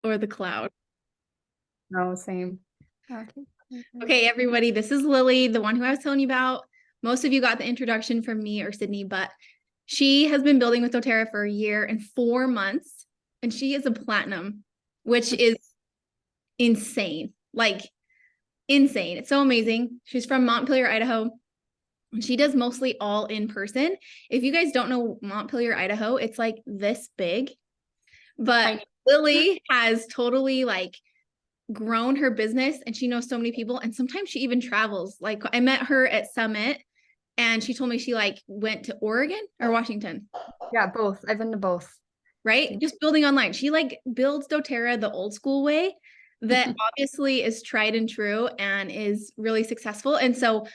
or the cloud. No, same. Okay. Okay, everybody, this is Lily, the one who I was telling you about. Most of you got the introduction from me or Sydney, but she has been building with doTERRA for a year and 4 months, and she is a platinum, which is insane. Like insane. It's so amazing. She's from Montpelier, Idaho. And she does mostly all in person. If you guys don't know Montpelier, Idaho, it's like this big. But Lily has totally like grown her business and she knows so many people. And sometimes she even travels. Like I met her at Summit and she told me she like went to Oregon or Washington. Yeah, both. I've been to both. Right? Just building online. She like builds doTERRA the old school way that obviously is tried and true and is really successful. And so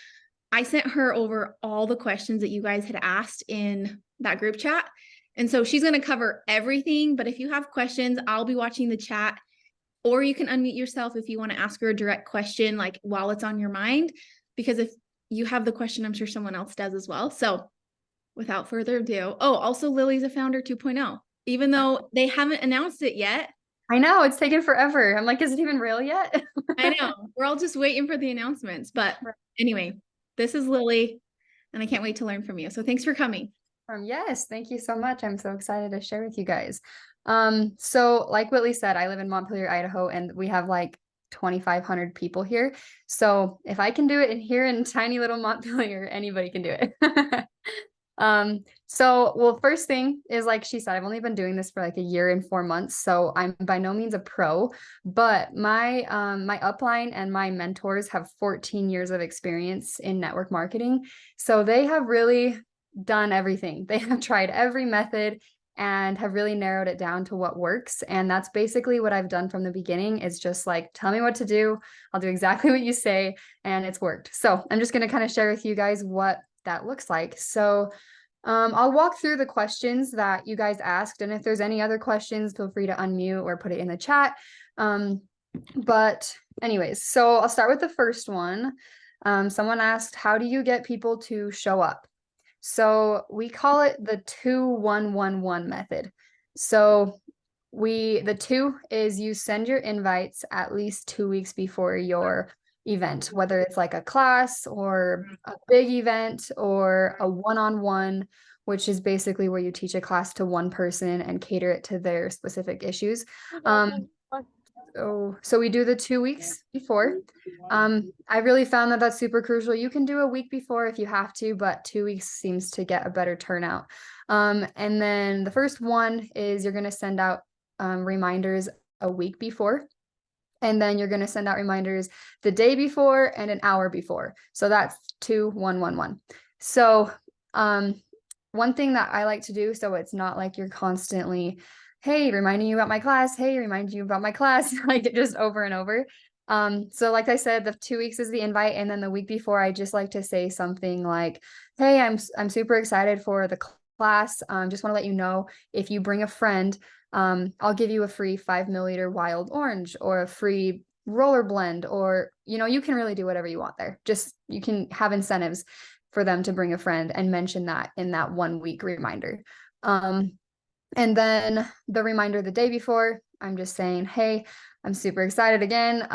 I sent her over all the questions that you guys had asked in that group chat. And so she's going to cover everything. But if you have questions, I'll be watching the chat, or you can unmute yourself if you want to ask her a direct question, like while it's on your mind, because if you have the question, I'm sure someone else does as well. So without further ado, oh, also Lily's a founder 2.0, even though they haven't announced it yet. I know it's taken forever. I'm like, is it even real yet? I know we're all just waiting for the announcements. But anyway, this is Lily and I can't wait to learn from you. So thanks for coming. Yes, thank you so much. I'm so excited to share with you guys. So like Whitley said, I live in Montpelier, Idaho, and we have like 2,500 people here. So if I can do it in here in tiny little Montpelier, anybody can do it. Well, first thing is, like she said, I've only been doing this for like a year and 4 months, so I'm by no means a pro, but my upline and my mentors have 14 years of experience in network marketing. So they have really done everything. They have tried every method and have really narrowed it down to what works. And that's basically what I've done from the beginning. Is just like, tell me what to do. I'll do exactly what you say, and it's worked. So I'm just going to kind of share with you guys what that looks like. So I'll walk through the questions that you guys asked, and if there's any other questions, feel free to unmute or put it in the chat. But anyways, so I'll start with the first one. Someone asked, how do you get people to show up? So we call it the 2-1-1-1 method. So the 2 is you send your invites at least 2 weeks before your event, whether it's like a class or a big event or a one-on-one, which is basically where you teach a class to one person and cater it to their specific issues. So we do the 2 weeks before. I really found that that's super crucial. You can do a week before if you have to, but 2 weeks seems to get a better turnout. And then the first one is you're going to send out reminders a week before. And then you're going to send out reminders the day before and an hour before. So that's 2-1-1-1. So one thing that I like to do, so it's not like you're constantly, hey, reminding you about my class, hey, reminding you about my class, like just over and over. So like I said, the 2 weeks is the invite, and then the week before, I just like to say something like, hey, I'm super excited for the class. Just want to let you know, if you bring a friend, I'll give you a free 5 milliliter wild orange or a free roller blend, or, you can really do whatever you want there. Just, you can have incentives for them to bring a friend and mention that in that 1 week reminder. And then the reminder the day before, I'm just saying, hey, I'm super excited again.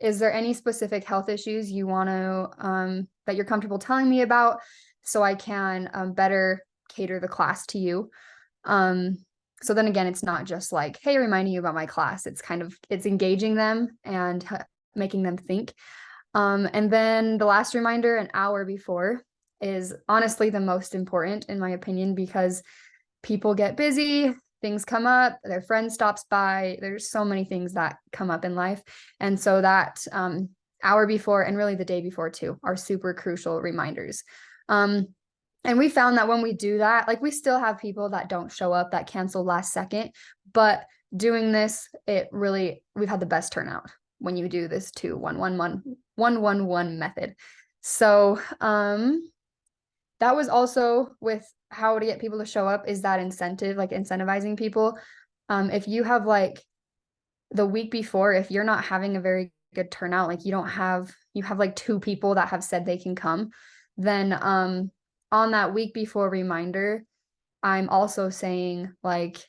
Is there any specific health issues you want to, that you're comfortable telling me about, so I can better cater the class to you? So then again, it's not just like, hey, reminding you about my class. It's engaging them and making them think. And then the last reminder, an hour before, is honestly the most important in my opinion, because people get busy, things come up, their friend stops by. There's so many things that come up in life. And so that hour before, and really the day before too, are super crucial reminders. And we found that when we do that, like, we still have people that don't show up, that cancel last second, but doing this, we've had the best turnout when you do this 2-1-1-1 method. So that was also with how to get people to show up, is that incentive, like incentivizing people. If you have like the week before, if you're not having a very good turnout, like you have like 2 people that have said they can come, then on that week before reminder, I'm also saying like,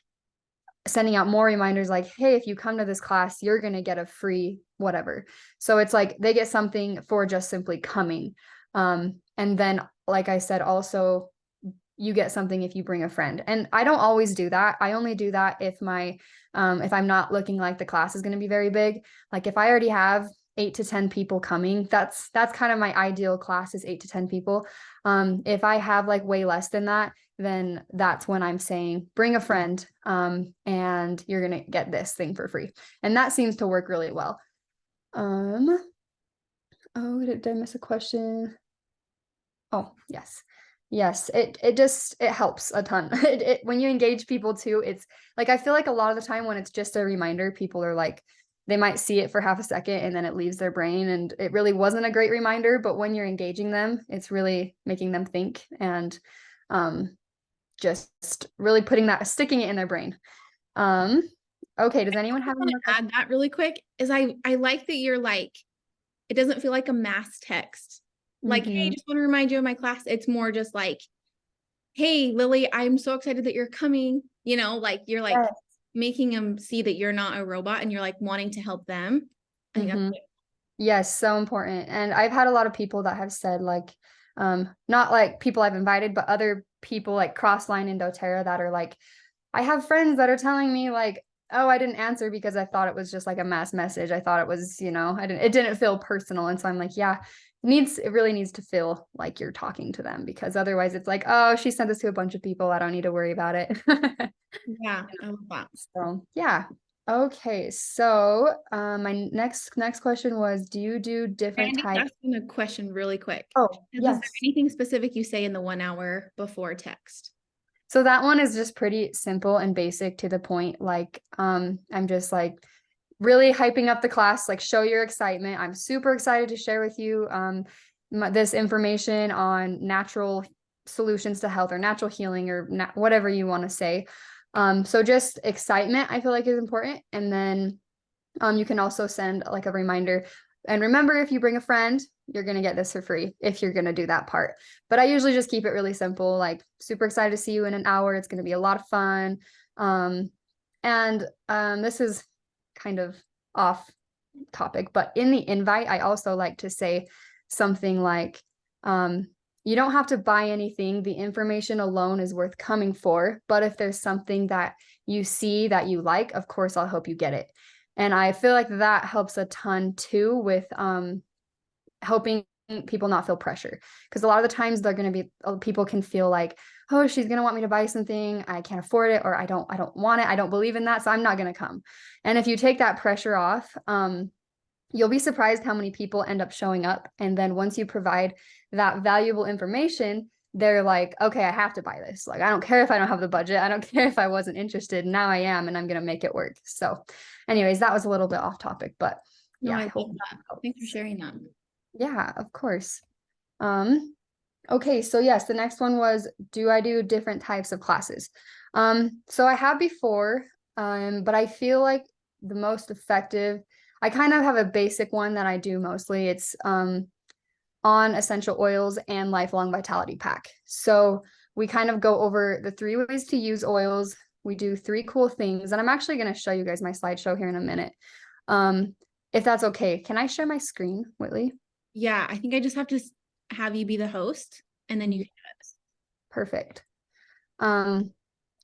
sending out more reminders like, hey, if you come to this class, you're going to get a free whatever. So it's like they get something for just simply coming. And then, like I said, also you get something if you bring a friend. And I don't always do that. I only do that if if I'm not looking like the class is going to be very big. Like if I already have 8 to 10 people coming, that's kind of my ideal class is 8 to 10 people. If I have like way less than that, then that's when I'm saying bring a friend, and you're going to get this thing for free. And that seems to work really well. Oh, did I miss a question? Oh, yes. Yes, it helps a ton. When you engage people too, it's like I feel like a lot of the time when it's just a reminder, people are like they might see it for half a second and then it leaves their brain and it really wasn't a great reminder, but when you're engaging them, it's really making them think and just really sticking it in their brain. Okay, does anyone have any more questions? Add that really quick is I like that you're like, it doesn't feel like a mass text. Like, hey, just want to remind you of my class. It's more just like, hey, Lily, I'm so excited that you're coming. You know, like you're like Yes. making them see that you're not a robot and you're like wanting to help them. I think that's Mhm. good. Yes, so important. And I've had a lot of people that have said like, not like people I've invited, but other people like Crossline and doTERRA that are like, I have friends that are telling me like, oh, I didn't answer because I thought it was just like a mass message. I thought it was, it didn't feel personal. And so I'm like, yeah, it really needs to feel like you're talking to them because otherwise it's like, oh, she sent this to a bunch of people. I don't need to worry about it. Yeah, I love that. So yeah. Okay. So my next question was, do you do different Randy, types? asking a question really quick. Oh, Is there yes. anything specific you say in the 1 hour before text? So that one is just pretty simple and basic to the point. Like, I'm just like really hyping up the class, like show your excitement. I'm super excited to share with you this information on natural solutions to health or natural healing or whatever you want to say. So just excitement, I feel like is important. And then you can also send like a reminder. And remember, if you bring a friend, you're going to get this for free if you're going to do that part. But I usually just keep it really simple, like super excited to see you in an hour. It's going to be a lot of fun. This is kind of off topic, but in the invite, I also like to say something like, you don't have to buy anything. The information alone is worth coming for. But if there's something that you see that you like, of course, I'll help you get it. And I feel like that helps a ton too with helping people not feel pressure. Because a lot of the times they're going to be, people can feel like, oh, she's going to want me to buy something. I can't afford it, or I don't want it. I don't believe in that. So I'm not going to come. And if you take that pressure off, you'll be surprised how many people end up showing up. And then once you provide that valuable information, they're like, okay, I have to buy this. Like, I don't care if I don't have the budget. I don't care if I wasn't interested. Now I am, and I'm going to make it work. So anyways, that was a little bit off topic, but No, yeah. I love that. Thanks for sharing that. Yeah, of course. Okay, so yes, the next one was, do I do different types of classes? So I have before, but I feel like the most effective, I kind of have a basic one that I do mostly. It's on essential oils and lifelong vitality pack. So we kind of go over the 3 ways to use oils. We do 3 cool things, and I'm actually going to show you guys my slideshow here in a minute. If that's okay, can I share my screen, Whitley? Yeah, I think I just have to have you be the host and then you can do it. Perfect.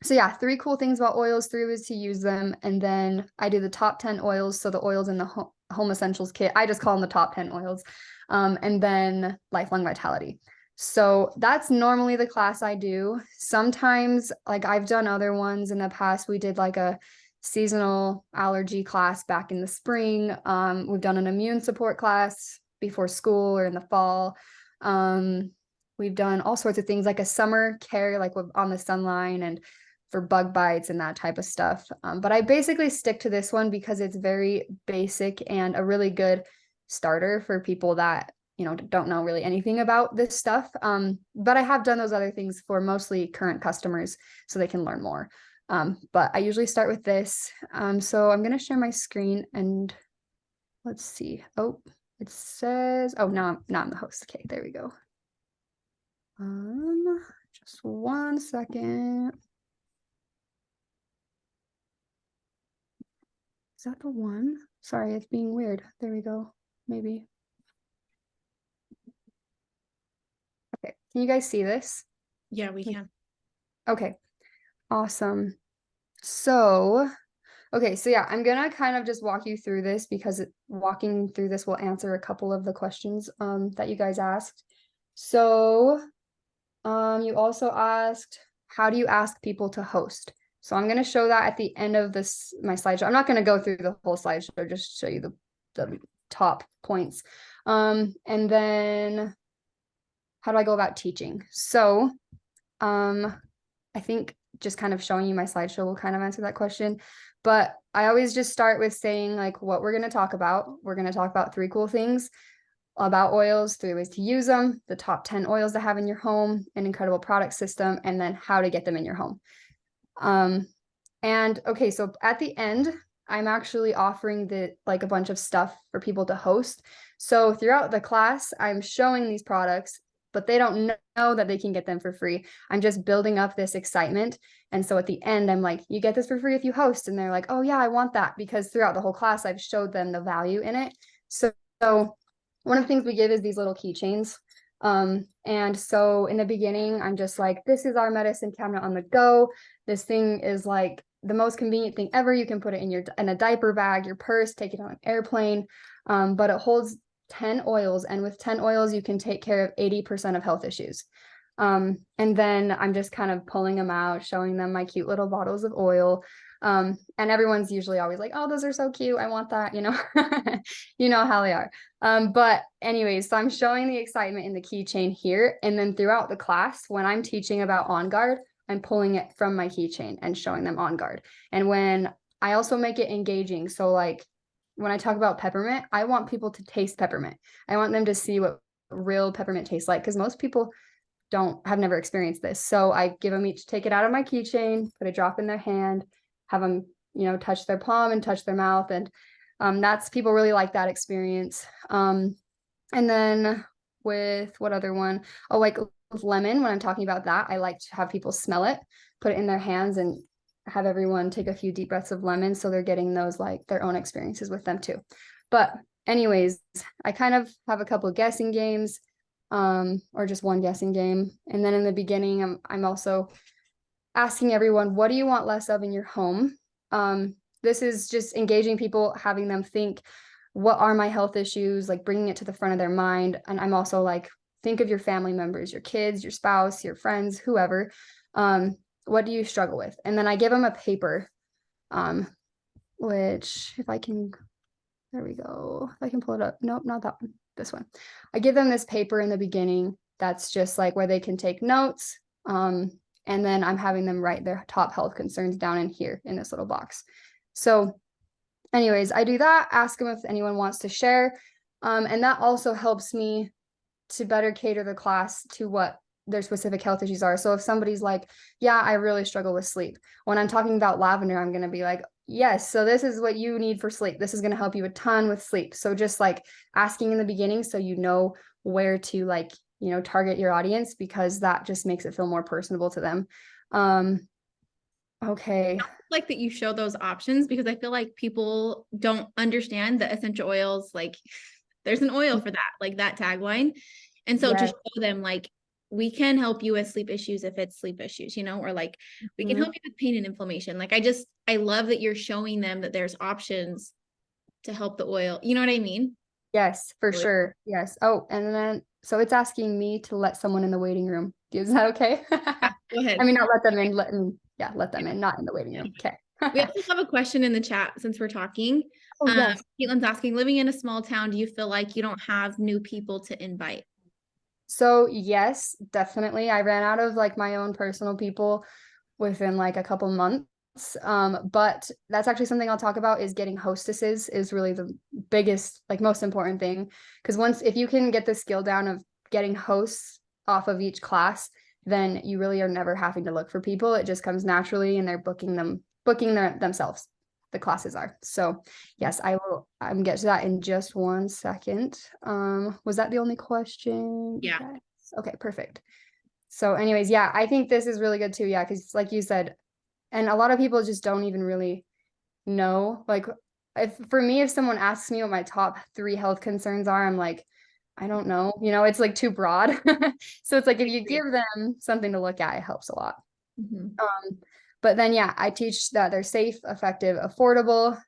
So yeah, 3 cool things about oils, 3 ways to use them. And then I do the top 10 oils. So the oils in the home essentials kit, I just call them the top 10 oils. And then lifelong vitality. So that's normally the class I do. Sometimes, like I've done other ones in the past. We did like a seasonal allergy class back in the spring. We've done an immune support class before school or in the fall. We've done all sorts of things like a summer care, like on the Sunline and for bug bites and that type of stuff. But I basically stick to this one because it's very basic and a really good starter for people that, don't know really anything about this stuff. But I have done those other things for mostly current customers so they can learn more. But I usually start with this. So I'm going to share my screen and let's see. Oh, it says, oh, now I'm the host. Okay, there we go. Just 1 second. Is that the one? Sorry, it's being weird. There we go. Maybe. Okay, can you guys see this? Yeah, we can. Okay, awesome. So, okay, so yeah, I'm gonna kind of just walk you through this because walking through this will answer a couple of the questions that you guys asked. So, you also asked, how do you ask people to host? So I'm gonna show that at the end of this my slideshow. I'm not gonna go through the whole slideshow, just show you the top points. And then how do I go about teaching? So, I think just kind of showing you my slideshow will kind of answer that question. But I always just start with saying like what we're going to talk about. We're going to talk about 3 cool things about oils, 3 ways to use them, the top 10 oils to have in your home, an incredible product system, and then how to get them in your home. And okay, so at the end, I'm actually offering a bunch of stuff for people to host. So throughout the class, I'm showing these products, but they don't know that they can get them for free. I'm just building up this excitement. And so at the end, I'm like, you get this for free if you host. And they're like, oh yeah, I want that, because throughout the whole class, I've showed them the value in it. So one of the things we give is these little keychains. And so in the beginning, I'm just like, this is our medicine cabinet on the go. This thing is like the most convenient thing ever. You can put it in a diaper bag, your purse, take it on an airplane. But it holds 10 oils, and with 10 oils, you can take care of 80% of health issues. And then I'm just kind of pulling them out, showing them my cute little bottles of oil. And everyone's usually always like, oh, those are so cute. I want that, you know how they are. But anyways, so I'm showing the excitement in the keychain here. And then throughout the class, when I'm teaching about On Guard, I'm pulling it from my keychain and showing them On Guard. And when I also make it engaging. So like when I talk about peppermint, I want people to taste peppermint. I want them to see what real peppermint tastes like, because most people have never experienced this. So I give them each, take it out of my keychain, put a drop in their hand, have them, touch their palm and touch their mouth. And that's, people really like that experience. And then with what other one? Oh, like with lemon, when I'm talking about that, I like to have people smell it, put it in their hands, and have everyone take a few deep breaths of lemon. So they're getting those like their own experiences with them too. But anyways, I kind of have a couple of guessing games, or just one guessing game. And then in the beginning, I'm also asking everyone, what do you want less of in your home? This is just engaging people, having them think, what are my health issues, like bringing it to the front of their mind. And I'm also like, think of your family members, your kids, your spouse, your friends, whoever. What do you struggle with? And then I give them a paper, which if I can, there we go. If I can pull it up. Nope, not that one, this one. I give them this paper in the beginning that's just like where they can take notes. And then I'm having them write their top health concerns down in here in this little box. So anyways, I do that, ask them if anyone wants to share. And that also helps me to better cater the class to what their specific health issues are. So if somebody's like, yeah, I really struggle with sleep. When I'm talking about lavender, I'm going to be like, yes, so this is what you need for sleep. This is going to help you a ton with sleep. So just like asking in the beginning, so you know where to like, target your audience, because that just makes it feel more personable to them. Okay. I like that you show those options, because I feel like people don't understand the essential oils. Like there's an oil for that, like that tagline. And so to show them like, we can help you with sleep issues if it's sleep issues, or like we can help you with pain and inflammation. Like I love that you're showing them that there's options to help the oil. You know what I mean? Yes, for sure. Yes. Oh, and then so it's asking me to let someone in the waiting room. Is that okay? Go ahead. I mean, not let them in, let them in, not in the waiting room. Okay. We also have a question in the chat since we're talking. Oh, yes. Caitlin's asking, living in a small town, do you feel like you don't have new people to invite? So yes, definitely. I ran out of like my own personal people within like a couple months. But that's actually something I'll talk about, is getting hostesses is really the biggest, like most important thing. Because if you can get the skill down of getting hosts off of each class, then you really are never having to look for people. It just comes naturally, and they're booking themselves. The classes are. So yes, I will get to that in just one second. Was that the only question? Yeah. Yes. Okay, perfect. So anyways, yeah, I think this is really good too. Yeah, because like you said, and a lot of people just don't even really know, like if someone asks me what my top 3 health concerns are, I'm like, I don't know, it's like too broad. So it's like if you give them something to look at, it helps a lot. Mhm. But then yeah, I teach that they're safe, effective, affordable.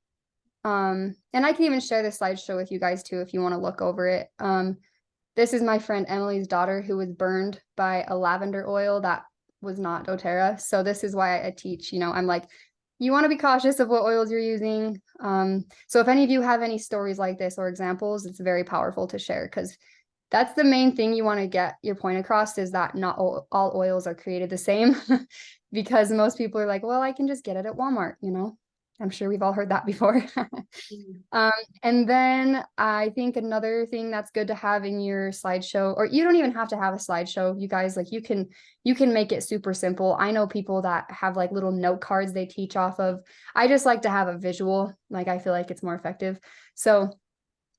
And I can even share this slideshow with you guys too if you want to look over it. This is my friend Emily's daughter who was burned by a lavender oil that was not doTERRA. So this is why I teach, I'm like, you want to be cautious of what oils you're using. So if any of you have any stories like this or examples, it's very powerful to share, because that's the main thing you want to get your point across, is that not all oils are created the same. Because most people are like, well, I can just get it at Walmart, I'm sure we've all heard that before. And then I think another thing that's good to have in your slideshow, or you don't even have to have a slideshow, you guys, like you can make it super simple. I know people that have like little note cards they teach off of. I just like to have a visual, like I feel like it's more effective. So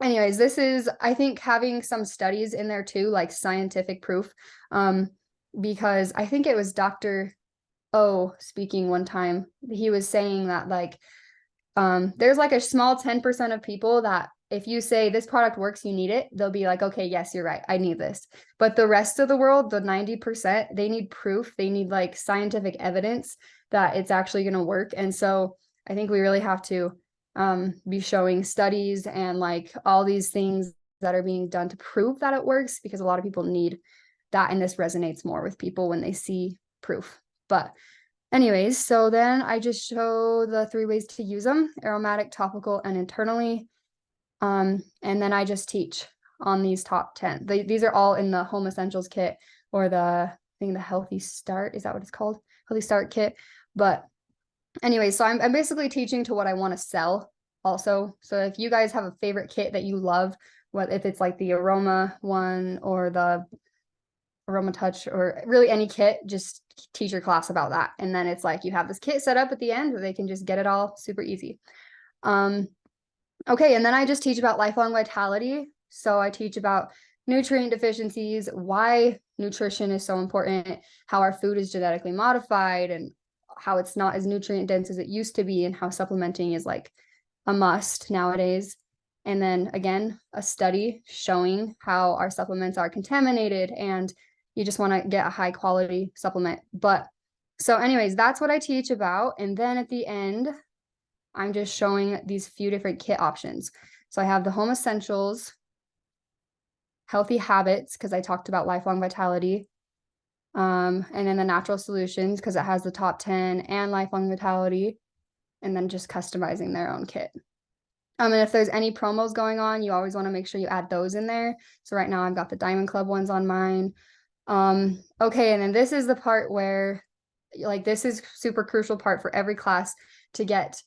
anyways, this is, I think, having some studies in there too, like scientific proof. Because I think it was Dr. O speaking one time, he was saying that like there's like a small 10% of people that if you say this product works, you need it, they'll be like, okay, yes, you're right, I need this. But the rest of the world, the 90%, they need proof, they need like scientific evidence that it's actually going to work. And so I think we really have to be showing studies and like all these things that are being done to prove that it works, because a lot of people need that, and this resonates more with people when they see proof. But anyways, so then I just show the 3 ways to use them: aromatic, topical, and internally. And then I just teach on these top 10. These are all in the Home Essentials kit, or the Healthy Start, is that what it's called? Healthy Start kit. But anyway, so I'm basically teaching to what I want to sell also. So if you guys have a favorite kit that you love, what if it's like the Aroma one or the Aroma Touch, or really any kit, just teach your class about that. And then it's like you have this kit set up at the end where they can just get it all super easy. Okay, and then I just teach about lifelong vitality. So I teach about nutrient deficiencies, why nutrition is so important, how our food is genetically modified, and how it's not as nutrient dense as it used to be, and how supplementing is like a must nowadays. And then again, a study showing how our supplements are contaminated, and you just want to get a high quality supplement. But so anyways, that's what I teach about. And then at the end, I'm just showing these few different kit options. So I have the Home Essentials, Healthy Habits, because I talked about lifelong vitality. And then the Natural Solutions, because it has the top 10 and lifelong vitality, and then just customizing their own kit. And if there's any promos going on, you always want to make sure you add those in there. So right now I've got the Diamond Club ones on mine. Okay, and then this is the part where, like, this is super crucial part for every class, to get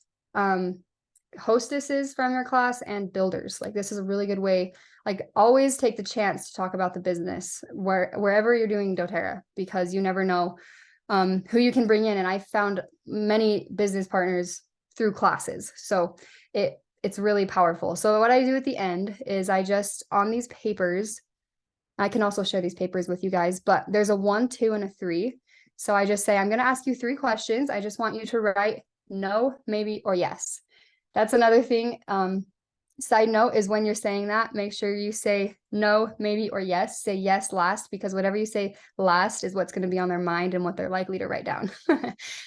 hostesses from your class and builders. Like, this is a really good way. Like, always take the chance to talk about the business wherever you're doing doTERRA, because you never know who you can bring in. And I found many business partners through classes, so it's really powerful. So what I do at the end is I just, on these papers, I can also share these papers with you guys, but there's a 1, 2, and a 3. So I just say, I'm going to ask you 3 questions. I just want you to write no, maybe, or yes. That's another thing. Side note is, when you're saying that, make sure you say no, maybe, or yes. Say yes last, because whatever you say last is what's going to be on their mind and what they're likely to write down.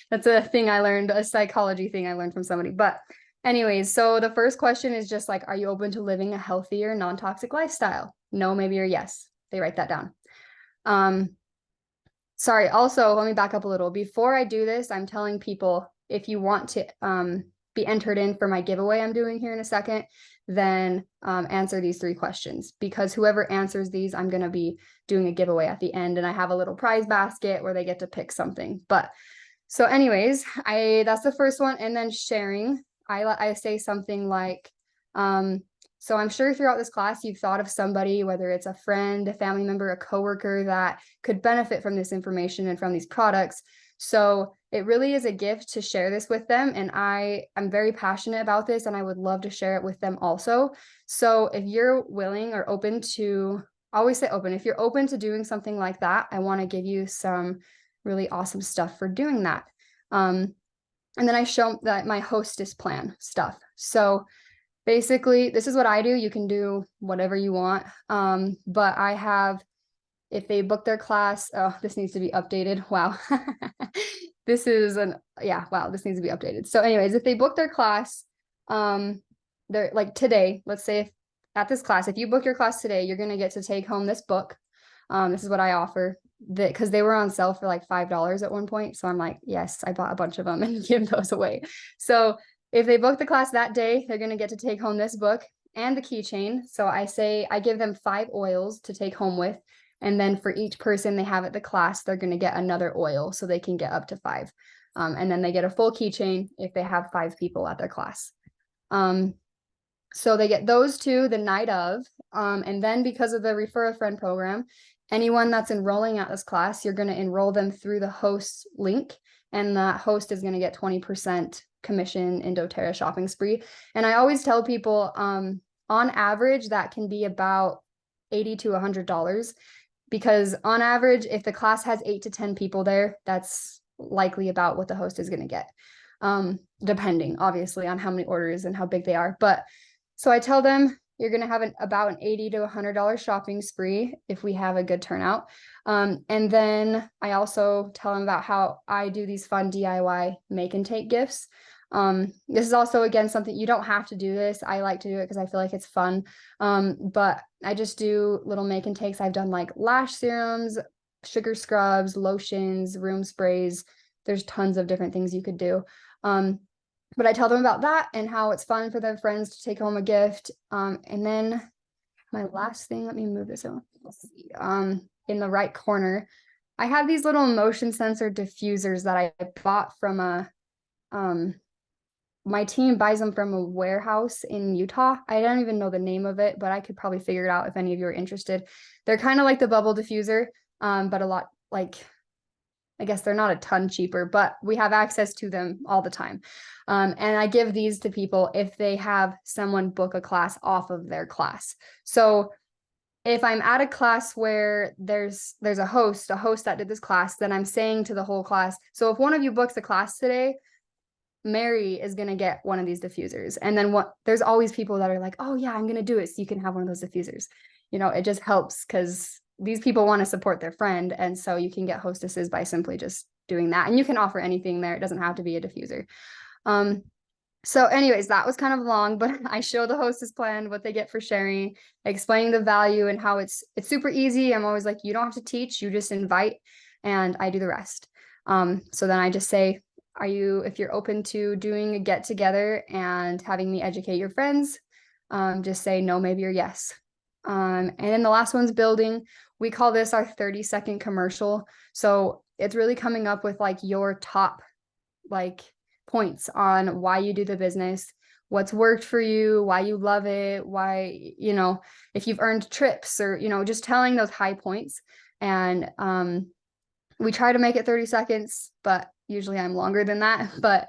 That's a thing I learned, a psychology thing I learned from somebody. But anyways, so the first question is just like, are you open to living a healthier, non-toxic lifestyle? No, maybe, or yes. They write that down. Sorry, also, let me back up a little. Before I do this, I'm telling people, if you want to be entered in for my giveaway I'm doing here in a second, then answer these 3 questions, because whoever answers these, I'm going to be doing a giveaway at the end, and I have a little prize basket where they get to pick something. But so anyways, that's the first one. And then sharing, I say something like, so I'm sure throughout this class, you've thought of somebody, whether it's a friend, a family member, a coworker, that could benefit from this information and from these products. So it really is a gift to share this with them. And I'm very passionate about this, and I would love to share it with them also. So if you're willing or open to, always say open, if you're open to doing something like that, I want to give you some really awesome stuff for doing that. And then I show that my hostess plan stuff. So basically, this is what I do. You can do whatever you want. But I have, if they book their class, oh, this needs to be updated. Wow. This is wow, this needs to be updated. So anyways, if they book their class, they're like today, let's say if, at this class, if you book your class today, you're going to get to take home this book. This is what I offer because they were on sale for like $5 at one point. So I'm like, yes, I bought a bunch of them and give those away. So if they book the class that day, they're going to get to take home this book and the keychain. So I give them 5 oils to take home with. And then for each person they have at the class, they're going to get another oil so they can get up to 5. And then they get a full keychain if they have 5 people at their class. So they get those 2 the night of. And then because of the Refer a Friend program, anyone that's enrolling at this class, you're going to enroll them through the host link. And that host is going to get 20% commission in doTERRA shopping spree. And I always tell people, on average, that can be about $80 to $100. Because on average, if the class has 8 to 10 people there, that's likely about what the host is going to get, depending obviously on how many orders and how big they are. But so I tell them you're going to have about an $80 to $100 shopping spree if we have a good turnout. And then I also tell them about how I do these fun DIY make and take gifts. This is also, again, something you don't have to do this. I like to do it because I feel like it's fun. But I just do little make and takes. I've done like lash serums, sugar scrubs, lotions, room sprays. There's tons of different things you could do. But I tell them about that and how it's fun for their friends to take home a gift. And then my last thing, let me move this on. In the right corner, I have these little motion sensor diffusers that I bought from my team buys them from a warehouse in Utah. I don't even know the name of it, but I could probably figure it out if any of you are interested. They're kind of like the bubble diffuser, but a lot like, I guess they're not a ton cheaper, but we have access to them all the time. And I give these to people if they have someone book a class off of their class. So if I'm at a class where there's a host that did this class, then I'm saying to the whole class, so if one of you books a class today, Mary is going to get one of these diffusers. And then there's always people that are like, oh yeah, I'm going to do it. So you can have one of those diffusers. It just helps because these people want to support their friend. And so you can get hostesses by simply just doing that. And you can offer anything there. It doesn't have to be a diffuser. So anyways, that was kind of long, but I show the hostess plan, what they get for sharing, explaining the value and how it's super easy. I'm always like, you don't have to teach, you just invite and I do the rest. So then I just say, if you're open to doing a get together and having me educate your friends, just say no, maybe, or yes. And then the last one's building. We call this our 30-second commercial. So it's really coming up with like your top points on why you do the business, what's worked for you, why you love it, why, if you've earned trips or, just telling those high points. And we try to make it 30 seconds, but usually I'm longer than that. But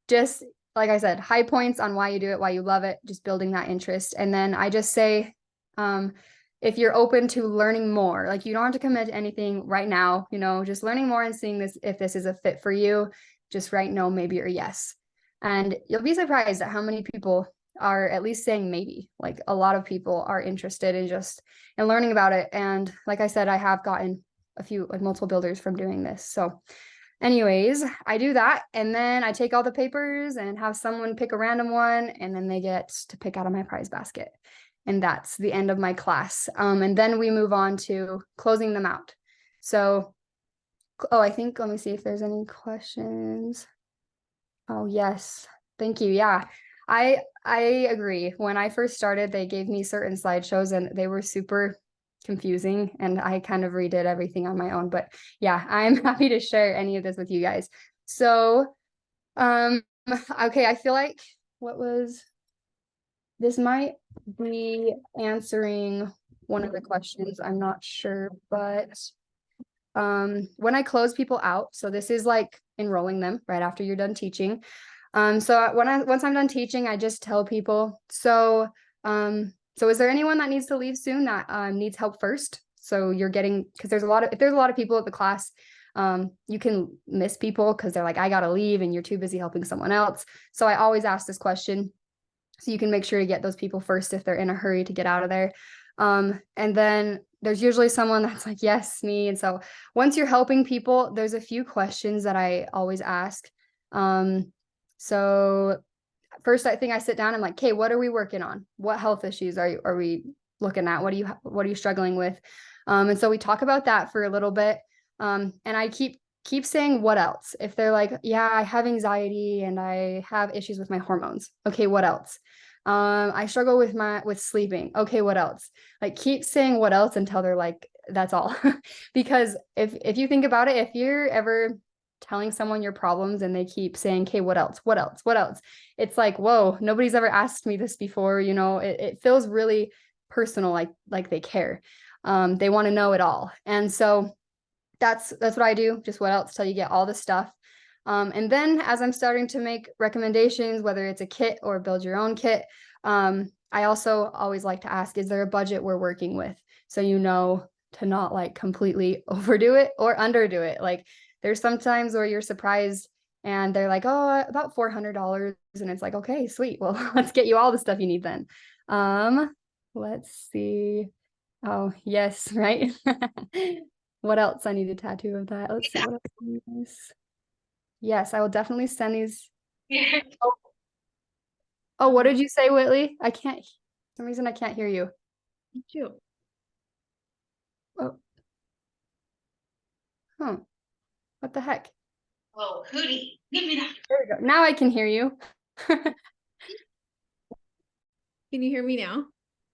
just like I said, high points on why you do it, why you love it, just building that interest. And then I just say, if you're open to learning more, like you don't have to commit to anything right now, just learning more and seeing if this is a fit for you, just write no, maybe, or yes. And you'll be surprised at how many people are at least saying maybe. Like a lot of people are interested in learning about it. And like I said, I have gotten a few multiple builders from doing this. So anyways, I do that. And then I take all the papers and have someone pick a random one. And then they get to pick out of my prize basket. And that's the end of my class. And then we move on to closing them out. So, let me see if there's any questions. Oh, yes. Thank you. Yeah, I agree. When I first started, they gave me certain slideshows and they were super confusing and I kind of redid everything on my own. But yeah, I'm happy to share any of this with you guys. So, okay, I feel like this might be answering one of the questions. I'm not sure, but when I close people out, so this is like enrolling them right after you're done teaching. So once I'm done teaching, I just tell people, so is there anyone that needs to leave soon that needs help first? So you're getting, because if there's a lot of people at the class, You can miss people because they're like, I gotta leave and you're too busy helping someone else. So I always ask this question. So you can make sure to get those people first if they're in a hurry to get out of there. And then there's usually someone that's like, yes, me. And so once you're helping people, there's a few questions that I always ask. So first, I think I sit down and I'm like, okay, what are we working on? What health issues are we looking at? What are you struggling with? And so we talk about that for a little bit. And I keep saying what else. If they're like, yeah, I have anxiety and I have issues with my hormones. Okay, what else? I struggle with sleeping. Okay, what else? Like keep saying what else until they're like, that's all. Because if you think about it, if you're ever telling someone your problems and they keep saying, okay, what else? What else? What else? It's like, whoa, nobody's ever asked me this before. You know, it feels really personal, like they care. They want to know it all. And so that's what I do. Just what else till you get all the stuff. And then as I'm starting to make recommendations, whether it's a kit or build your own kit, I also always like to ask, is there a budget we're working with? So you know to not like completely overdo it or underdo it. Like there's sometimes where you're surprised and they're like, oh, about $400. And it's like, okay, sweet. Well, let's get you all the stuff you need then. Let's see. Oh, yes, right. What else? I need a tattoo of that. Let's see what else. Yes, I will definitely send these. Oh, what did you say, Whitley? I can't, for some reason I can't hear you. Shoot. Oh, huh. What the heck? Oh, Hootie, give me that. There we go. Now I can hear you. Can you hear me now?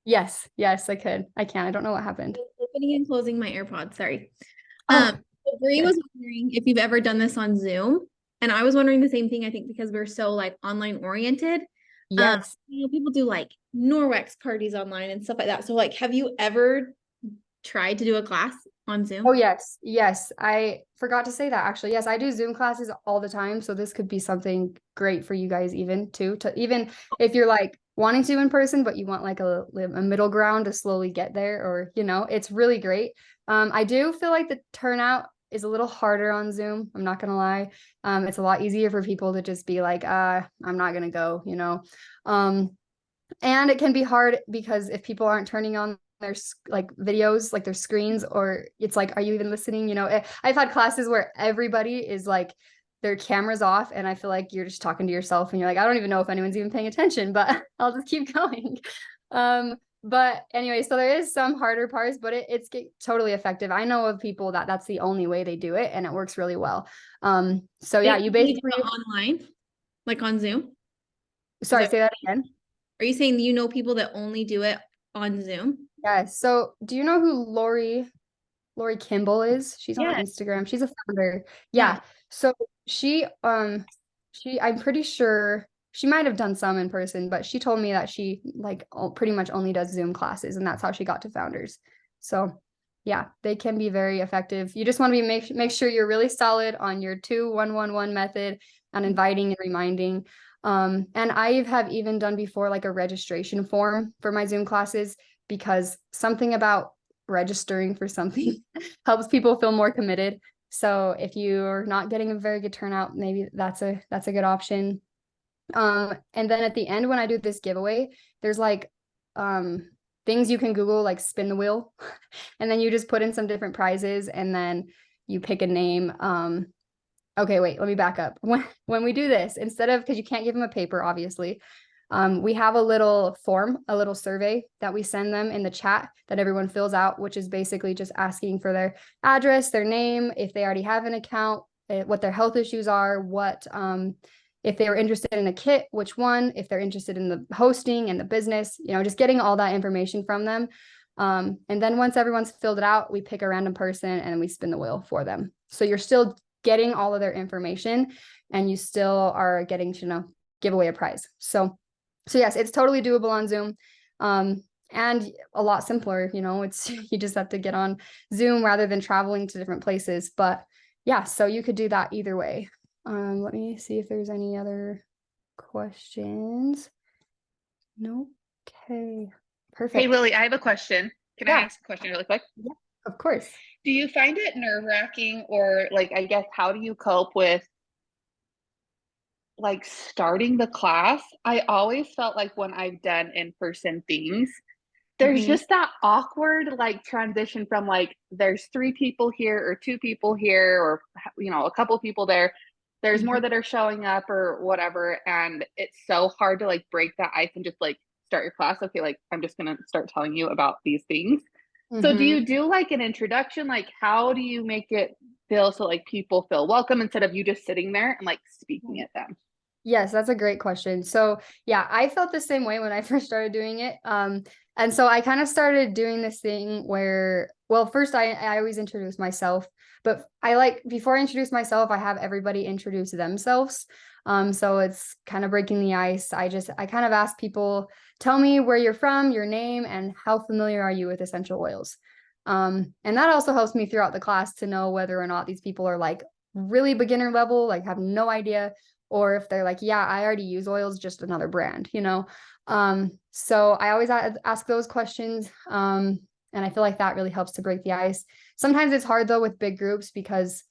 Yes, I could. I can. I don't know what happened. Opening and closing my AirPods. Sorry. Oh, So Bree was wondering if you've ever done this on Zoom, and I was wondering the same thing. I think because we're so like online oriented. yes. You know, people do like Norwex parties online and stuff like that. So like, have you ever tried to do a class on Zoom? Oh, yes. I forgot to say that actually. Yes, I do Zoom classes all the time. So this could be something great for you guys even too, to even if you're like wanting to in person, but you want like a middle ground to slowly get there, or, you know, it's really great. I do feel like the turnout is a little harder on Zoom. I'm not going to lie. It's a lot easier for people to just be like, I'm not going to go, you know? And it can be hard because if people aren't turning on their like videos, like their screens, or it's like, are you even listening? You know, I've had classes where everybody is like their cameras off and I feel like you're just talking to yourself and you're like, I don't even know if anyone's even paying attention, but I'll just keep going. But anyway, so there is some harder parts, but it's totally effective. I know of people that's the only way they do it and it works really well. So yeah, you basically online, like on Zoom. Sorry, say that again. Are you saying you know people that only do it on Zoom? Yes. So do you know who Lori Kimball is? She's on Yes. Instagram. She's a founder. Yeah. So I'm pretty sure she might have done some in person, but she told me that she like pretty much only does Zoom classes, and that's how she got to Founders. So yeah, they can be very effective. You just want to make sure you're really solid on your 2-1-1-1 method and inviting and reminding. And I have even done before like a registration form for my Zoom classes, because something about registering for something helps people feel more committed. So if you're not getting a very good turnout, maybe that's a good option. And then at the end, when I do this giveaway, there's like things you can Google, like spin the wheel, and then you just put in some different prizes and then you pick a name. Okay, wait, let me back up. When we do this, instead of, because you can't give them a paper, obviously, we have a little form, a little survey that we send them in the chat that everyone fills out, which is basically just asking for their address, their name, if they already have an account, what their health issues are, what if they were interested in a kit, which one, if they're interested in the hosting and the business, you know, just getting all that information from them. And then once everyone's filled it out, we pick a random person and we spin the wheel for them. So you're still getting all of their information and you still are getting to, you know, give away a prize. So yes, it's totally doable on Zoom. And a lot simpler, you know, it's, you just have to get on Zoom rather than traveling to different places. But yeah, so you could do that either way. Let me see if there's any other questions. No. Okay. Perfect. Hey, Lily, I have a question. Can I ask a question really quick? Yeah, of course. Do you find it nerve-wracking, or like, I guess, how do you cope with like starting the class? I always felt like when I've done in-person things, there's Mhm. just that awkward like transition from like there's 3 people here or 2 people here or a couple people there. There's more Mhm. that are showing up or whatever, and it's so hard to like break that ice and just like start your class. Okay, like I'm just gonna start telling you about these things. So do Mhm. you do like an introduction? Like how do you make it feel so like people feel welcome instead of you just sitting there and like speaking at them? Yes, that's a great question. So, yeah, I felt the same way when I first started doing it. And so I kind of started doing this thing where, well, first I always introduce myself, but I like before I introduce myself, I have everybody introduce themselves. So it's kind of breaking the ice. I kind of ask people, tell me where you're from, your name, and how familiar are you with essential oils. And that also helps me throughout the class to know whether or not these people are like really beginner level, like have no idea, or if they're like, yeah, I already use oils, just another brand, you know? So I always ask those questions. And I feel like that really helps to break the ice. Sometimes it's hard though with big groups because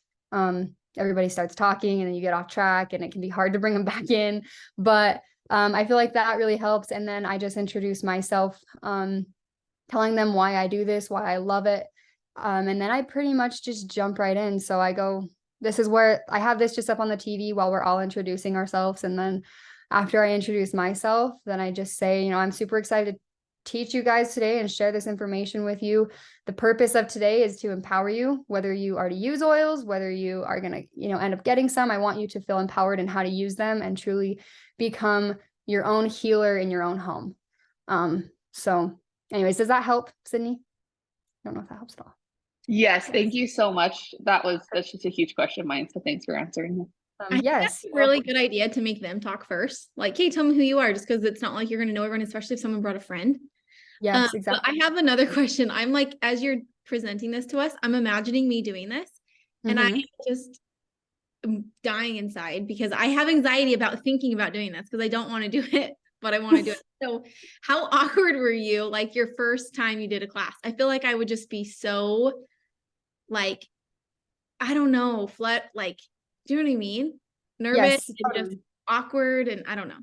everybody starts talking and then you get off track and it can be hard to bring them back in. But I feel like that really helps. And then I just introduce myself, telling them why I do this, why I love it. And then I pretty much just jump right in. So I go, this is where I have this just up on the TV while we're all introducing ourselves. And then after I introduce myself, then I just say, I'm super excited to teach you guys today and share this information with you. The purpose of today is to empower you, whether you already use oils, whether you are going to, end up getting some. I want you to feel empowered in how to use them and truly become your own healer in your own home. So anyways, does that help, Sydney? I don't know if that helps at all. Yes, thank you so much. That's just a huge question of mine. So thanks for answering it. I think Yes. that's a really good idea to make them talk first. Like, hey, tell me who you are, just because it's not like you're going to know everyone, especially if someone brought a friend. Yes, But exactly. I have another question. I'm like, as you're presenting this to us, I'm imagining me doing this, and I Mhm. just am dying inside because I have anxiety about thinking about doing this because I don't want to do it, but I want to do it. So, how awkward were you, like your first time you did a class? I feel like I would just be so, like, I don't know, like, do you know what I mean? Nervous Yes. and just awkward, and I don't know.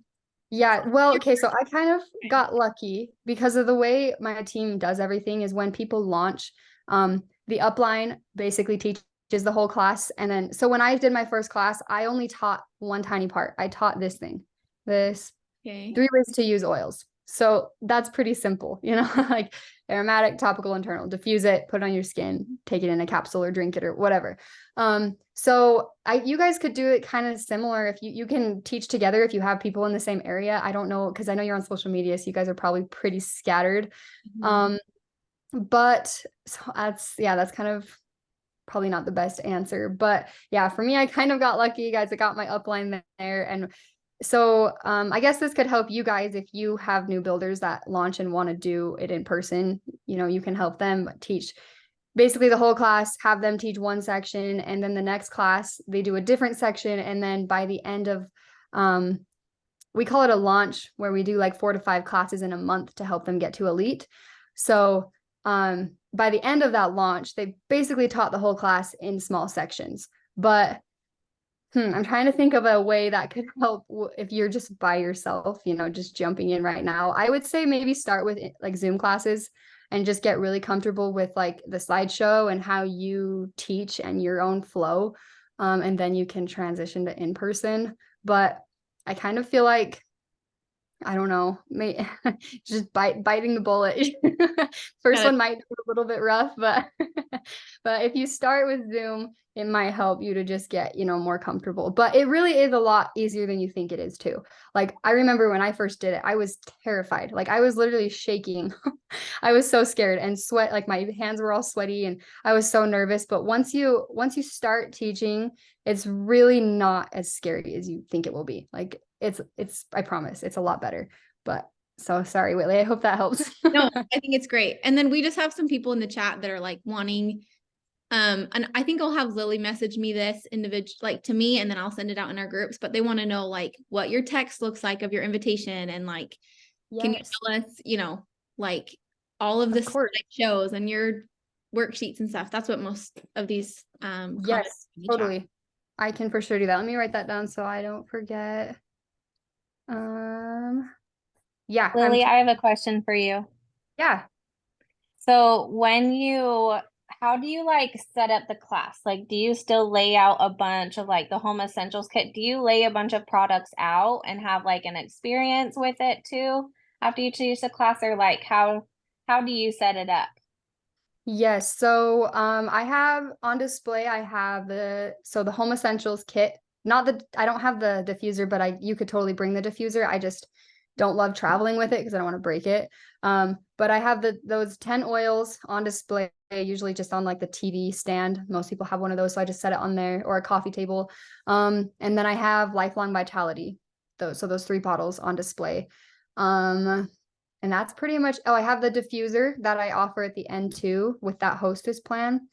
Yeah, well, okay, so I kind of got lucky because of the way my team does everything is when people launch, the upline basically teaches the whole class. And then, so when I did my first class, I only taught one tiny part. I taught this thing, this Okay. 3 ways to use oils. So that's pretty simple, like aromatic, topical, internal. Diffuse it, put it on your skin, take it in a capsule or drink it or whatever. So you guys could do it kind of similar if you can teach together if you have people in the same area. I don't know, because I know you're on social media, so you guys are probably pretty scattered. Mhm. But so that's kind of probably not the best answer. But yeah, for me, I kind of got lucky, guys. I got my upline there. And so I guess this could help you guys if you have new builders that launch and want to do it in person. You can help them teach basically the whole class, have them teach one section, and then the next class they do a different section. And then by the end of we call it a launch, where we do like 4 to 5 classes in a month to help them get to elite. So by the end of that launch, they basically taught the whole class in small sections. But I'm trying to think of a way that could help if you're just by yourself, just jumping in right now. I would say maybe start with like Zoom classes and just get really comfortable with like the slideshow and how you teach and your own flow. And then you can transition to in person. But I kind of feel like I don't know, just biting the bullet. First Got it. one might be a little bit rough, but but if you start with Zoom, it might help you to just get, more comfortable. But it really is a lot easier than you think it is too. Like I remember when I first did it, I was terrified. Like I was literally shaking. I was so scared and sweat, like my hands were all sweaty and I was so nervous. But once you start teaching, it's really not as scary as you think it will be. Like it's I promise it's a lot better. But so sorry, Whitley. I hope that helps. No, I think it's great. And then we just have some people in the chat that are like wanting, and I think I'll have Lily message me this individual, like to me, and then I'll send it out in our groups, but they want to know like what your text looks like of your invitation. And like, can you Yes, tell us, like all of the of course. slide shows and your worksheets and stuff. That's what most of these Yes, in the chat. totally. I can for sure do that. Let me write that down so I don't forget. Yeah, Lily, I have a question for you. yeah. So how do you like set up the class? Like, do you still lay out a bunch of like the home essentials kit? Do you lay a bunch of products out and have like an experience with it too after you choose a class, or like how do you set it up? Yes, so I have on display, I have the home essentials kit. I don't have the diffuser, but you could totally bring the diffuser. I just don't love traveling with it because I don't want to break it. But I have those 10 oils on display, usually just on like the TV stand. Most people have one of those, so I just set it on there, or a coffee table. And then I have Lifelong Vitality, those 3 bottles on display. And that's pretty much, I have the diffuser that I offer at the end too with that hostess plan,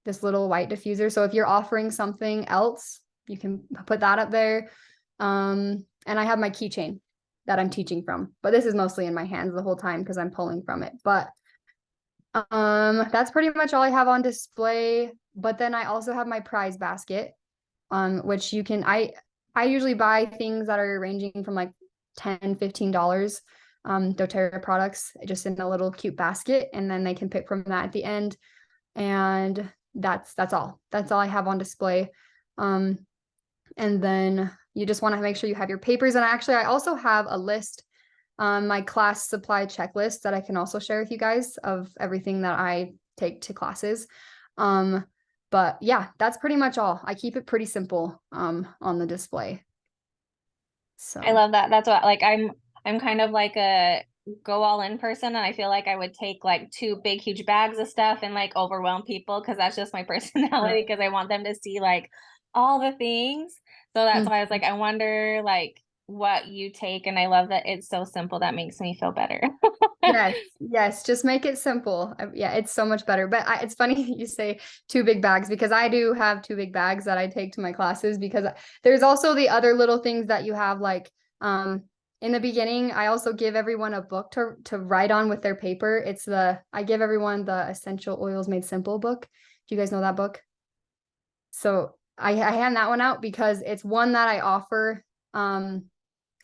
this little white diffuser. So if you're offering something else, you can put that up there. And I have my keychain that I'm teaching from, but this is mostly in my hands the whole time because I'm pulling from it. But that's pretty much all I have on display. But then I also have my prize basket, which I usually buy things that are ranging from like $10-15 doTERRA products just in a little cute basket, and then they can pick from that at the end. And that's all I have on display. And then you just want to make sure you have your papers. And I also have a list, my class supply checklist that I can also share with you guys of everything that I take to classes. But yeah, that's pretty much all. I keep it pretty simple on the display. So I love that. That's what, like, I'm kind of like a go all in person, and I feel like I would take like 2 big huge bags of stuff and like overwhelm people because that's just my personality, because I want them to see like all the things. So that's why I was like, I wonder like what you take, and I love that it's so simple. That makes me feel better. yes, just make it simple. Yeah, it's so much better. But it's funny you say 2 big bags, because I do have 2 big bags that I take to my classes, because there's also the other little things that you have, like in the beginning, I also give everyone a book to write on with their paper. I give everyone the Essential Oils Made Simple book. Do you guys know that book? So I hand that one out because it's one that I offer.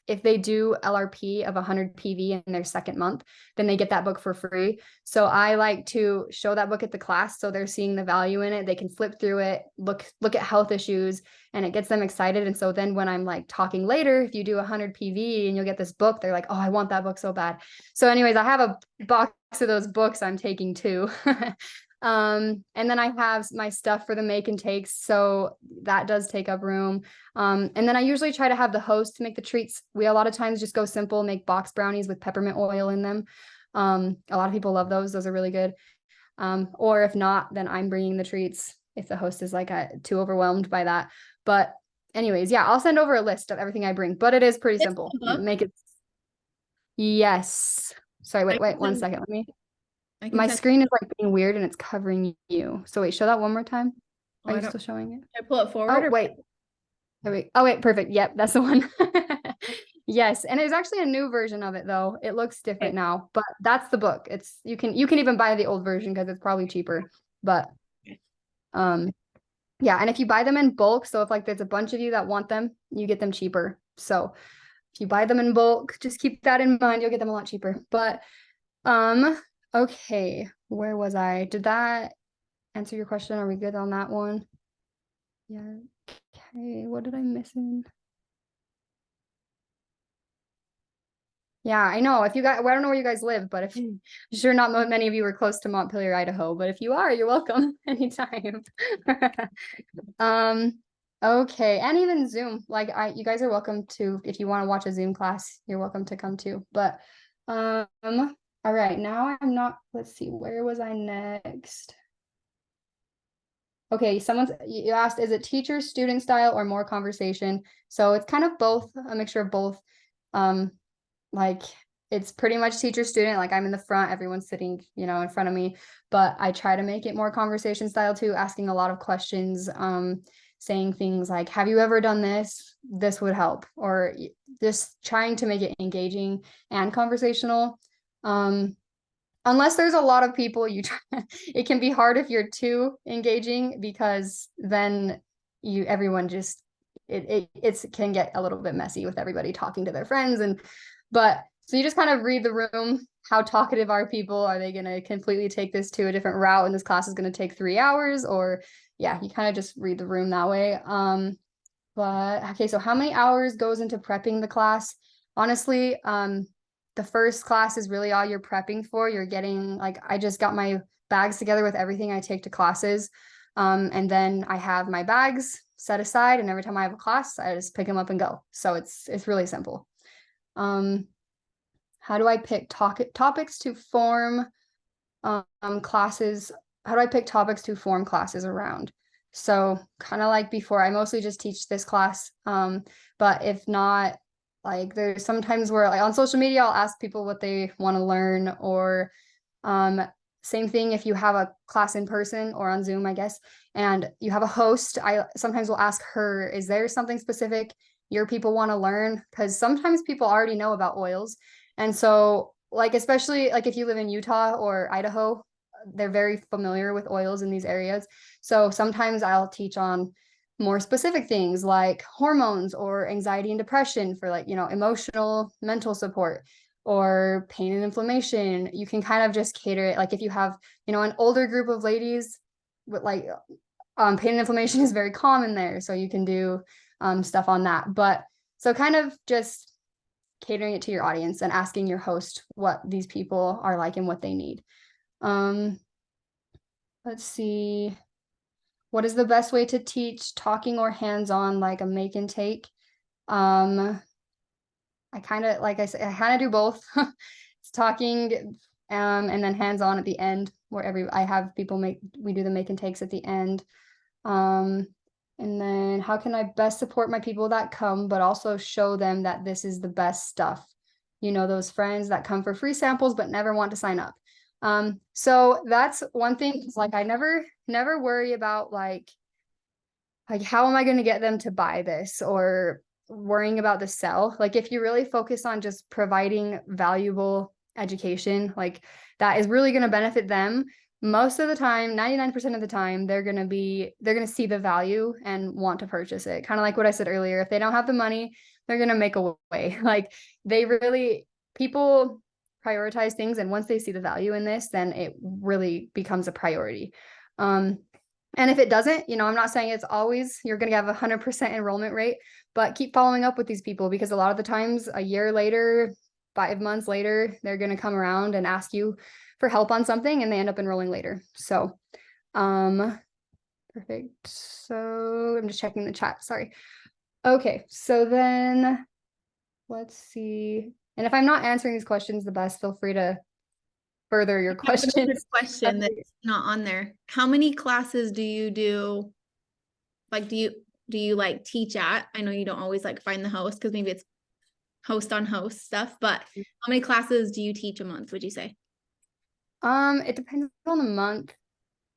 If they do LRP of 100 PV in their second month, then they get that book for free. So I like to show that book at the class, so they're seeing the value in it. They can flip through it, look at health issues, and it gets them excited. And so then when I'm like talking later, if you do 100 PV and you'll get this book, they're like, oh, I want that book so bad. So anyways, I have a box of those books I'm taking too. And then I have my stuff for the make and takes, so that does take up room. And then I usually try to have the host make the treats. We a lot of times just go simple, make box brownies with peppermint oil in them. A lot of people love those. Those are really good. Or if not, then I'm bringing the treats if the host is like too overwhelmed by that. But anyways, yeah, I'll send over a list of everything I bring, but it is pretty simple. Make it. Yes. Sorry, wait 1 second. Let me. My screen is like being weird and it's covering you. So wait, show that one more time. Are you still showing it? Should I pull it forward? Oh, wait. Oh, wait, perfect. Yep, that's the one. Yes, and there's actually a new version of it though. It looks different now, but that's the book. You can even buy the old version because it's probably cheaper. But yeah, and if you buy them in bulk, so if like there's a bunch of you that want them, you get them cheaper. So if you buy them in bulk, just keep that in mind, you'll get them a lot cheaper. But okay, where was I? Did that answer your question? Are we good on that one? Yeah. Okay, what did I miss in? Yeah, I know. If you guys, well, I don't know where you guys live, but if I'm sure not many of you are close to Montpelier, Idaho, but if you are, you're welcome anytime. Okay, and even Zoom. Like you guys are welcome to, if you want to watch a Zoom class, you're welcome to come too. But all right, now I'm not, let's see, where was I next? Okay, you asked, is it teacher, student style, or more conversation? So it's kind of both, a mixture of both. Like it's pretty much teacher, student, like I'm in the front, everyone's sitting, in front of me, but I try to make it more conversation style too, asking a lot of questions, saying things like, have you ever done this? This would help, or just trying to make it engaging and conversational. unless there's a lot of people, it can be hard if you're too engaging, because then everyone just it can get a little bit messy with everybody talking to their friends. But so you just kind of read the room. How talkative are people? Are they going to completely take this to a different route and this class is going to take 3 hours? Or yeah, you kind of just read the room that way. But okay, so how many hours goes into prepping the class? Honestly, the first class is really all you're prepping for. You're getting, like, I just got my bags together with everything I take to classes. And then I have my bags set aside, and every time I have a class, I just pick them up and go. So it's really simple. How do I pick topics to form classes? How do I pick topics to form classes around? So kind of like before, I mostly just teach this class. But if not, like there's sometimes where, like on social media, I'll ask people what they want to learn, or same thing if you have a class in person or on Zoom, I guess, and you have a host, I sometimes will ask her, is there something specific your people want to learn? Because sometimes people already know about oils. And so, like, especially like if you live in Utah or Idaho, they're very familiar with oils in these areas. So sometimes I'll teach on more specific things like hormones or anxiety and depression for, like, emotional, mental support, or pain and inflammation. You can kind of just cater it. Like if you have, an older group of ladies with like pain and inflammation is very common there. So you can do stuff on that. But so kind of just catering it to your audience and asking your host what these people are like and what they need. Let's see. What is the best way to teach talking or hands-on, like a make and take? I kind of, like I said, I kind of do both. It's talking and then hands-on at the end, where I have people we do the make and takes at the end. And then how can I best support my people that come, but also show them that this is the best stuff? Those friends that come for free samples but never want to sign up. So that's one thing. It's like I never worry about like how am I going to get them to buy this, or worrying about the sell. Like if you really focus on just providing valuable education, like that is really going to benefit them. Most of the time, 99% of the time, they're going to see the value and want to purchase it. Kind of like what I said earlier, if they don't have the money, they're going to make a way. Like people prioritize things, and once they see the value in this, then it really becomes a priority. And if it doesn't, I'm not saying it's always you're going to have 100% enrollment rate, but keep following up with these people, because a lot of the times, a year later, 5 months later, they're going to come around and ask you for help on something, and they end up enrolling later. So perfect. So I'm just checking the chat, sorry. Okay, so then let's see. And if I'm not answering these questions the best, feel free to further your questions. This question that's not on there. How many classes do you do? Like, do you like teach at? I know you don't always like find the host, because maybe it's host on host stuff, but how many classes do you teach a month, would you say? It depends on the month.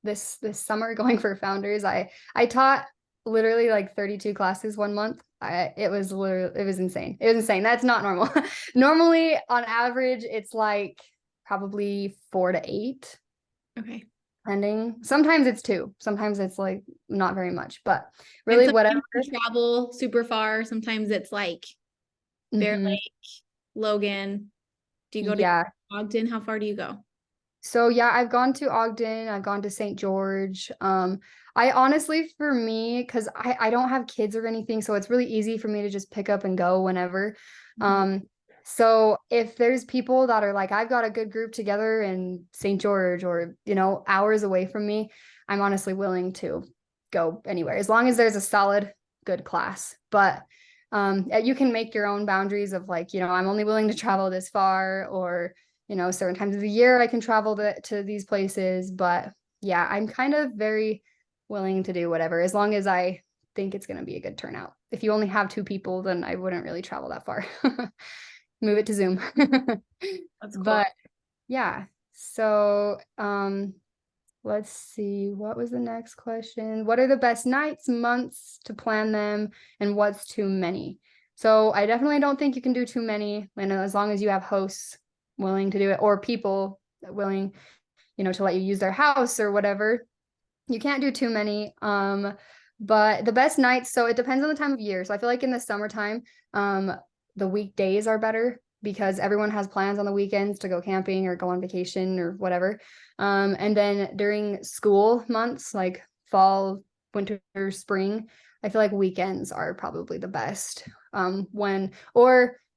This summer, going for founders, I taught literally like 32 classes one month. It was insane. It was insane. That's not normal. Normally, on average, it's like probably 4 to 8. Okay. Depending. Sometimes it's 2. Sometimes it's like not very much, but really whatever. You travel super far. Sometimes it's like Bear Lake, Logan. Do you go to Ogden? How far do you go? So yeah, I've gone to Ogden, I've gone to St. George. I honestly, for me, because I don't have kids or anything, so it's really easy for me to just pick up and go whenever. So if there's people that are like, I've got a good group together in St. George, or, hours away from me, I'm honestly willing to go anywhere, as long as there's a solid, good class. But you can make your own boundaries of like, I'm only willing to travel this far, or certain times of the year I can travel to these places. But yeah, I'm kind of very willing to do whatever, as long as I think it's going to be a good turnout. If you only have 2 people, then I wouldn't really travel that far. Move it to Zoom. That's cool. But yeah, so let's see, what was the next question? What are the best nights, months to plan them, and what's too many? So I definitely don't think you can do too many, and as long as you have hosts willing to do it, or people willing, to let you use their house or whatever. You can't do too many. But the best nights, so it depends on the time of year. So I feel like in the summertime, the weekdays are better because everyone has plans on the weekends to go camping or go on vacation or whatever. And then during school months, like fall, winter, spring, I feel like weekends are probably the best.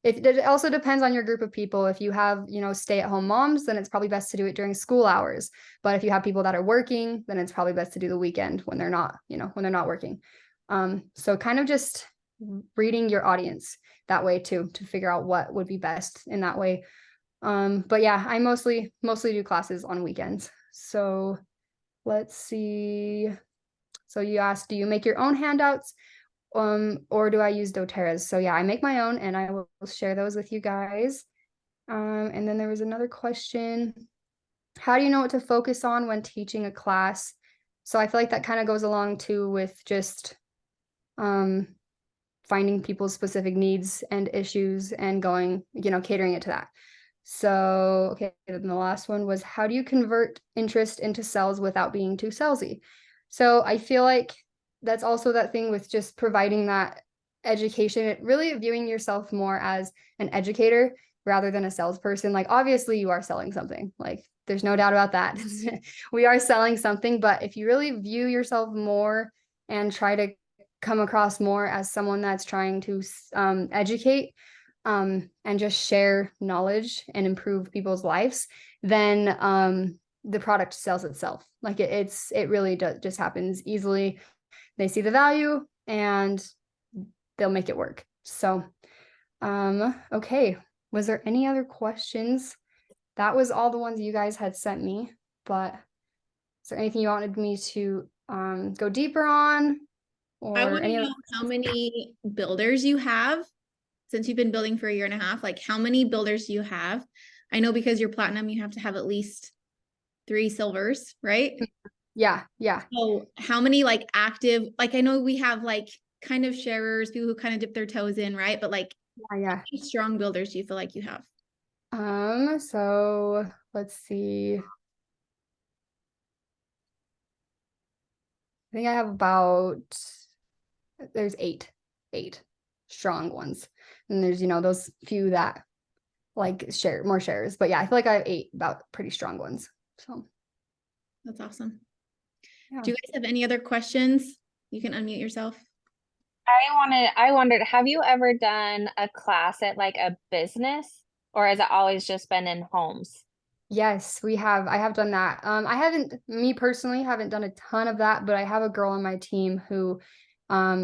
It also depends on your group of people. If you have, stay-at-home moms, then it's probably best to do it during school hours. But if you have people that are working, then it's probably best to do the weekend when they're not, working. So kind of just reading your audience that way too, to figure out what would be best in that way. But yeah, I mostly do classes on weekends. So let's see. So you asked, do you make your own handouts? Or do I use doTERRA's? So yeah, I make my own and I will share those with you guys. And then there was another question. How do you know what to focus on when teaching a class? So I feel like that kind of goes along too with just finding people's specific needs and issues and going, catering it to that. So, okay, then the last one was, how do you convert interest into sales without being too salesy? So I feel like that's also that thing with just providing that education, really viewing yourself more as an educator rather than a salesperson. Like, obviously you are selling something, like there's no doubt about that. We are selling something, but if you really view yourself more and try to come across more as someone that's trying to educate and just share knowledge and improve people's lives, then the product sells itself. Like it really does, just happens easily. They see the value and they'll make it work. So, okay. Was there any other questions? That was all the ones you guys had sent me, but is there anything you wanted me to go deeper on? I Or want to any know other? how many builders you have since you've been building for a year and a half. Like, how many builders do you have? I know because you're platinum, you have to have at least 3 silvers, right? Yeah. So how many like active, like I know we have like kind of sharers, people who kind of dip their toes in, right? But like Yeah. how many strong builders do you feel like you have? So let's see. I think I have there's eight strong ones. And there's, those few that like share more shares. But yeah, I feel like I have 8 about pretty strong ones. So That's awesome. yeah. Do you guys have any other questions? You can unmute yourself. I wondered, have you ever done a class at like a business, or has it always just been in homes? Yes, I have done that. Me personally haven't done a ton of that, but I have a girl on my team who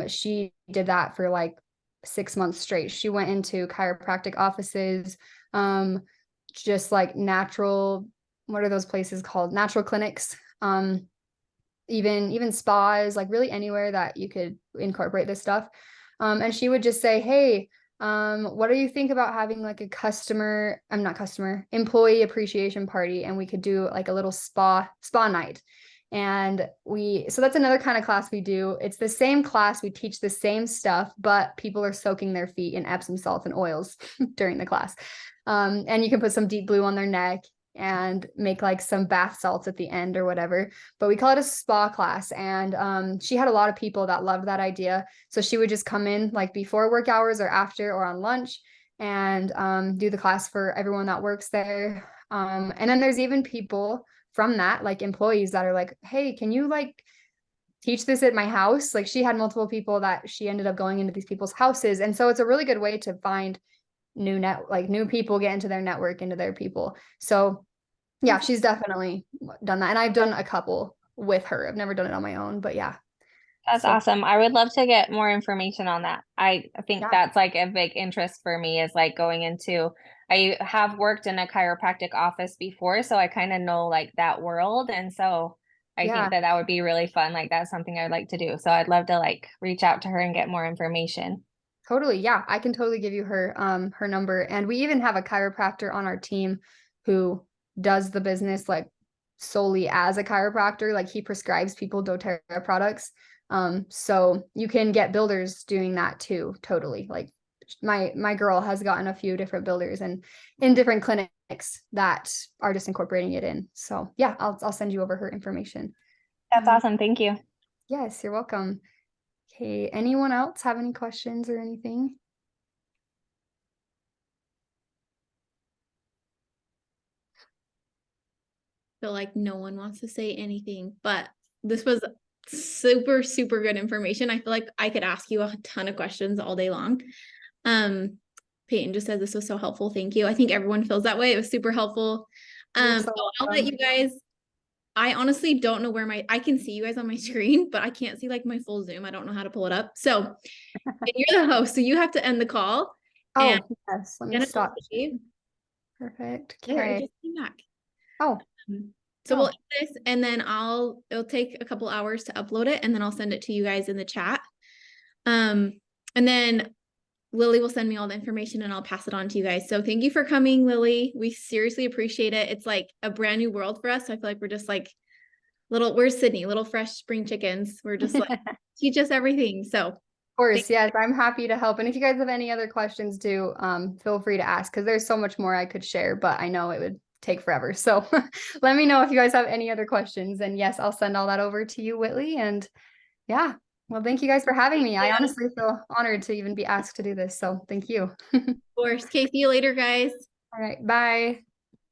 she did that for like 6 months straight. She went into chiropractic offices, just like what are those places called? Natural clinics, even spas, like really anywhere that you could incorporate this stuff. And she would just say, hey, what do you think about having like employee appreciation party, and we could do like a little spa night. And so that's another kind of class we do. It's the same class, we teach the same stuff, but people are soaking their feet in Epsom salts and oils during the class. And you can put some deep blue on their neck and make like some bath salts at the end or whatever, but we call it a spa class. And she had a lot of people that loved that idea, so she would just come in like before work hours or after or on lunch and do the class for everyone that works there. And then there's even people from that, like employees that are like, hey, can you like teach this at my house? Like, she had multiple people that she ended up going into these people's houses, and so it's a really good way to find new people, get into their network, into their people. So yeah, she's definitely done that. And I've done a couple with her. I've never done it on my own, but yeah. That's So, awesome. I would love to get more information on that. I think Yeah. that's like a big interest for me, is like going into, I have worked in a chiropractic office before, so I kind of know like that world. And so I Yeah. think that would be really fun. Like, that's something I'd like to do. So I'd love to like reach out to her and get more information. Totally. Yeah. I can totally give you her number. And we even have a chiropractor on our team who does the business like solely as a chiropractor. Like, he prescribes people doTERRA products. So you can get builders doing that too. Totally. Like, my girl has gotten a few different builders and in different clinics that are just incorporating it in. So yeah, I'll send you over her information. That's awesome. Thank you. Yes, you're welcome. Okay, anyone else have any questions or anything? Feel like no one wants to say anything, but this was super, super good information. I feel like I could ask you a ton of questions all day long. Peyton just said this was so helpful. Thank you. I think everyone feels that way. It was super helpful. You're so So I'll let welcome. you guys, I honestly don't know where I can see you guys on my screen, but I can't see like my full Zoom. I don't know how to pull it up. So and you're the host, so you have to end the call. Oh, And yes, let me Jenna will stop. save. Perfect. There, it Okay. just came back. Oh, So Oh. we'll end this and then it'll take a couple hours to upload it and then I'll send it to you guys in the chat. And then Lily will send me all the information and I'll pass it on to you guys. So thank you for coming, Lily. We seriously appreciate it. It's like a brand new world for us. So I feel like we're just like we're Sydney, little fresh spring chickens. We're just like, teach us everything. So Of course, yes, I'm happy to help. And if you guys have any other questions too, feel free to ask because there's so much more I could share, but I know it would take forever. So let me know if you guys have any other questions. And yes, I'll send all that over to you, Whitley. And yeah, well, thank you guys for having me. I honestly feel honored to even be asked to do this. So thank you. of course, okay, see you later, guys. All right, bye.